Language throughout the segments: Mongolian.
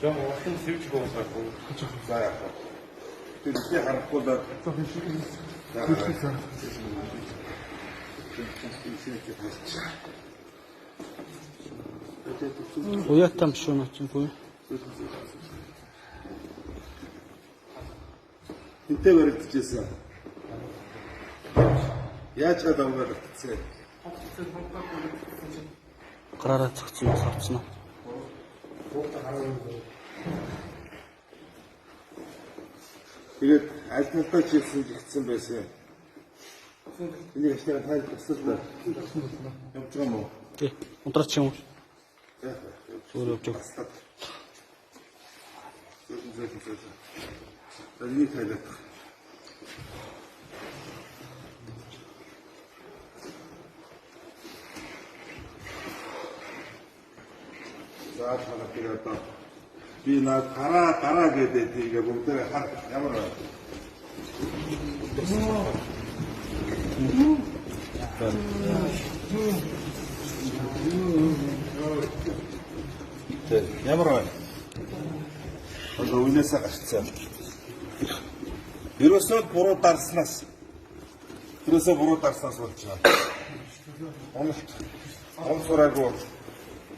Жоо ууртан сэвж гоосаагүй. За яах вэ? Тэрхий харахгүй да. Уяа там шүү начин буй. Хинтээ баригдчихсэн. Яаж гадаа баригдчихсэн? Гараараа цогцсон авцсан. Тэгээд аль талдаа чийсэн жигдсэн байсан. Энийг ашнаа тайлбар туслал та. Явж байгаа мó? Тий. Унтраач юм. За. Зүгээр явж байгаа. За энийг тайлбар. За танаа тэр одоо би наад гараа гэдэг тийгээ бүгдээ хар ямар байна? Ямар байна? Одоо үнээсээ гарцсан. Ерөөсөө буруу дарснаас болж байгаа. Онцораагүй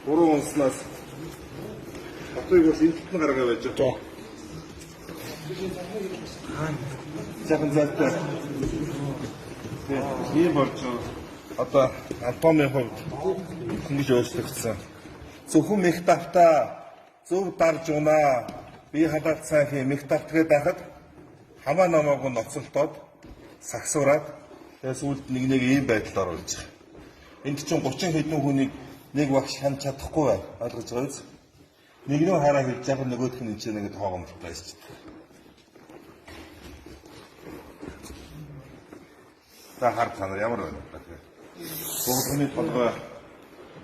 буруу унснаас отыг бас интэн гаргаа байж байгаа. Жахан зайтай. Тийм болж одоо альбомын хувьд ингэж өөрчлөгдсөн. Зөвхөн мэх давтаа зөв дарж унаа. Би хадаад сайн хий мэх давтгээд байхад хамаа намаагүй ноцолтоод сагсуураад тэгээс үлд нэг ийм байдалд оруулж байгаа. Энд чинь 30 хэдэн хүнийг нэг багш ханд чадахгүй бай. Ойлгож байгаа биз? Нэг нь хараа хийж яг нөгөөх нь энэ нэг тоогомж байж чинь. За хар цанаар ямар байна? Богдны толгой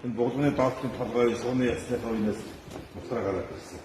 энэ богдны доотны толгой сууны ясны хойноос мутраа гараад ирсэн.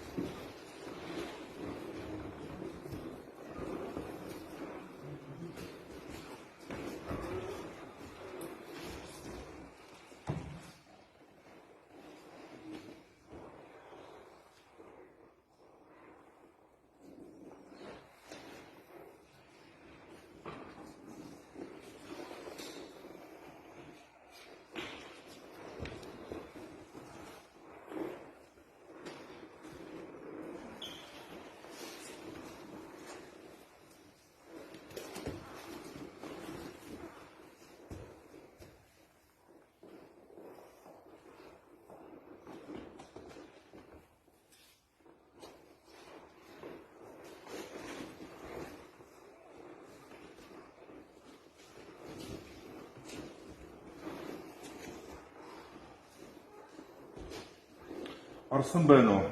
Орсон байна уу?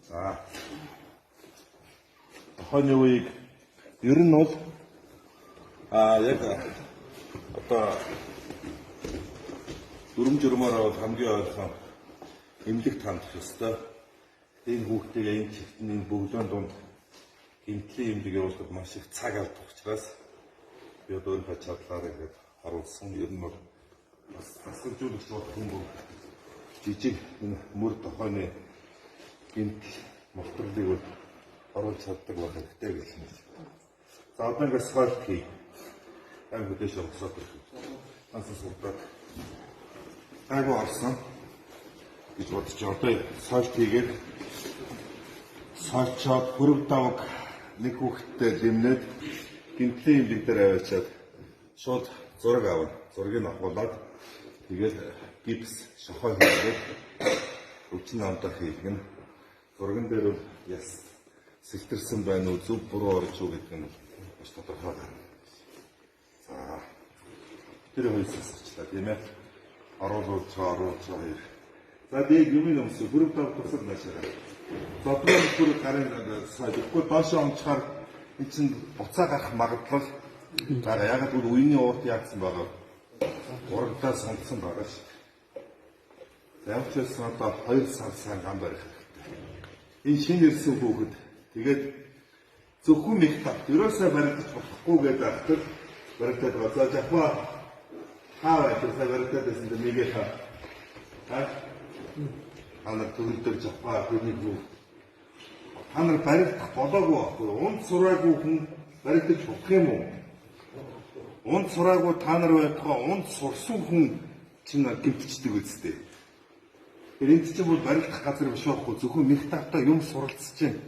За. Хонь үеийг ер нь бол яг одоо дүрмээр хамгийн ойлгох эмнэлэг тандах ёстой. Энэ хүүхдтэйгээ энэ чигтний бөглөөнд дунд гэмтлийн эмнэлэг явуулахад маш их цаг алдах учраас би одоо энэ чадлаараа ингээд харуулсан. Ер нь бол асуулжуулагч болох жижиг мөр тохойны гэмт мултралыг бол оруулж чаддаг байх хэрэгтэй гэж байна. За одоо ингээд асфальт хий. Аймаг дэш орсоод ирэх. Ансаа сурдаг. Айгу орсон гэж бодож одоо асфальт хийгээд саачаад хөрөв давг нэг хүүхэдтэй дэмнээд гэмтлийн эмнэлэг дээр аваачаад шууд зураг авна. Зургийг авахулаад тэгээд гипс шохой хийгээд өвчин амтаа хийгэн зурган дээр яс сэлтэрсэн байна уу зөв буруу орж уу гэдэг нь маш тодорхой байна. За тэр хоёрсочлаа тийм ээ. Оруулж хоёр. За дэг юм юмс бүрэг тав тусал наашаа. Зодмор бүр гарын сайдгүй доошоо онцохоор энэ чинь буцаа гарах магадлал яг л үеийн уурт яатсан байгаа. Урагтаа сонгосон байгаа ш. Явчсан одоо 2 сар сайн гам барих хэрэгтэй. Энэ шинэ ирсэн хүүхэд тэгээд зөвхөн их тав ерөөсөө баригдаж болохгүй гэдэг ахтар баригдаад байгаа. За жахва хаа байх вэ баригдаад байсан дээ нэгэ хаа. Та нар төрөл дээр жавхаа хүний юу. Та нар баригдах болоогүй байхгүй. Унд сураагүй хүн баригдаж болох юм уу? Унд сураагүй та нар байтугай унд сурсан хүн чинь гимтчдэг үстэй. Энд чинь бол баригдах газар биш байхгүй. Зөвхөн нэг тавтаа юм суралцж чинь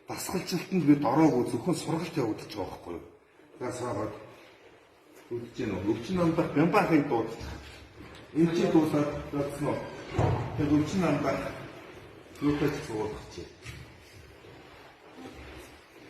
дасгалжлалтанд бид ороогүй зөвхөн сургалт явагдаж байгаа байхгүй. Гасаагаад үдэж гэнэ. Өвчин намдах бямбахыг дуудах. Энд чи дуусаад дацсан уу? Тэгээд өвчин намдах юутай ч суулгах чи.